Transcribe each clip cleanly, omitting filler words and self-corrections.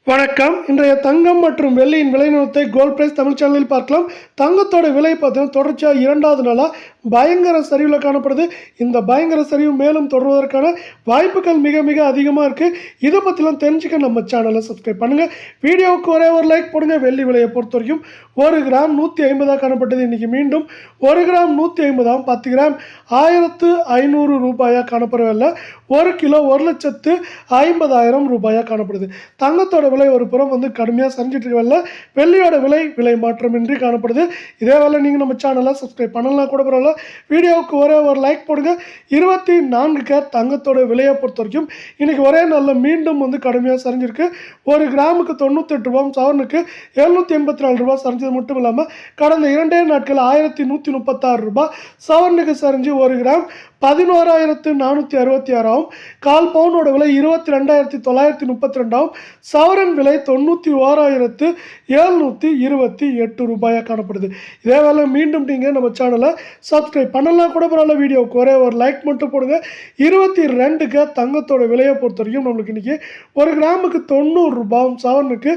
வணக்கம். இன்றைய தங்கம் மற்றும் வெள்ளியின் விலை நிலவரத்தை கோல்ட் பிரைஸ் தமிழ் சேனலில் பார்க்கலாம். தங்கத்தோட விலை பார்த்தீங்கன்னா தொடர்ச்சியாக 2வது நாளாக பயங்கர சரிவில் காணப்படுது. இந்த பயங்கர சரிவு மேலும் தொடர்வதற்கான வாய்ப்புகள் மிக மிக அதிகமாக இருக்குது. இதை பற்றிலாம் தெரிஞ்சுக்க நம்ம சேனலை சப்ஸ்கிரைப் பண்ணுங்கள். வீடியோவுக்கு ஒரே ஒரு லைக் போடுங்க. வெள்ளி விலையை பொறுத்த வரைக்கும் 1 கிராம் 150 காணப்பட்டது. இன்றைக்கி மீண்டும் 1 கிராம் 150 10 கிராம் 1500 ரூபாயாக காணப்படவில்லை. 1 கிலோ 1,50,000 ரூபாயாக காணப்படுது. தங்கத்தோட விலை ஒரு புறம் கடுமையாக சரிஞ்சிட்டு இருக்கவில்லை. வெள்ளியோட விலை மாற்றமின்றி காணப்படுது. இதே வேலை நீங்கள் நம்ம சேனலை சப்ஸ்கிரைப் பண்ணலாம் கூட பரவாயில்ல. வீடியோவுக்கு ஒரே ஒரு லைக் போடுங்க. 24 கேரட் தங்கத்தோட விலையை பொறுத்த வரைக்கும் இன்றைக்கி ஒரே நாளில் மீண்டும் கடுமையாக சரிஞ்சிருக்கு. 1 கிராமுக்கு 98 ரூபாய், சவரனுக்கு 784 ரூபாய் சரிஞ்சது மட்டும் இல்லாமல் கடந்த 2 நாட்கள் 1136 ரூபாய் சவரனுக்கு சரிஞ்சு 1 கிராம் 11,466 ஆகும். கால் பவுனோட விலை 22,932 ஆகும். சவரன் விலை 91,728 ரூபாயாக காணப்படுது. இதே வேலை மீண்டும் நீங்கள் நம்ம சேனலை சப்ஸ்கிரைப் பண்ணலாம் கூட பரவாயில்ல. வீடியோவுக்கு ஒரே ஒரு லைக் மட்டும் போடுங்க. 22 தங்கத்தோட விலையை பொறுத்த வரைக்கும் நம்மளுக்கு இன்றைக்கி 1 கிராமுக்கு 90 ரூபாயும் சவரனுக்கு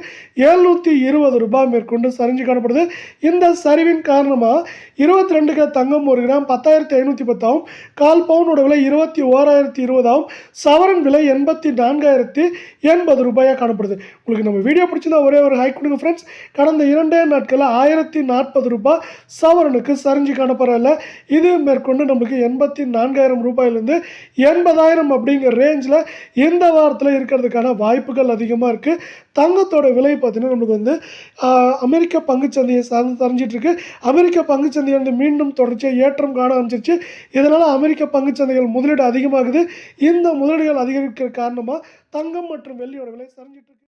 720 ரூபாய் மேற்கொண்டு சரிஞ்சு காணப்படுது. இந்த சரிவின் காரணமாக 22 தங்கம் 1 கிராம் 10,510 ஆகும். கால் பவுனோட விலை 21,020 ஆகும். சவரன் விலை 84,080 ரூபாயாக காணப்படுது. உங்களுக்கு நம்ம வீடியோ பிடிச்சிருந்தா ஒரே ஒரு ஹைக் கொடுங்க ஃப்ரெண்ட்ஸ். கடந்த 2 நாட்களில் 1,040 ரூபாய் சவரனுக்கு சரிஞ்சு காணப்படல. இது மேற்கொண்டு நம்மளுக்கு 84,000 ரூபாயிலேருந்து 80,000 அப்படிங்கிற ரேஞ்சில் இந்த வாரத்தில் இருக்கிறதுக்கான வாய்ப்புகள் அதிகமாக இருக்குது. தங்கத்தோட விலை பார்த்தீங்கன்னா நம்மளுக்கு அமெரிக்க பங்குச்சந்தையை சார்ந்து சரிஞ்சிட்டு இருக்கு. அமெரிக்க பங்குச்சந்தையை மீண்டும் தொடர்ச்சியாக ஏற்றம் காண ஆரம்பிச்சிருச்சு. இதனால் அமெரிக்க பங்குச்சந்தைகள் முதலீடு அதிகமாகுது. இந்த முதலீடுகள் அதிகரிக்கிற காரணமாக தங்கம் மற்றும் வெள்ளியோட விலை சரிஞ்சிட்டு இருக்கு.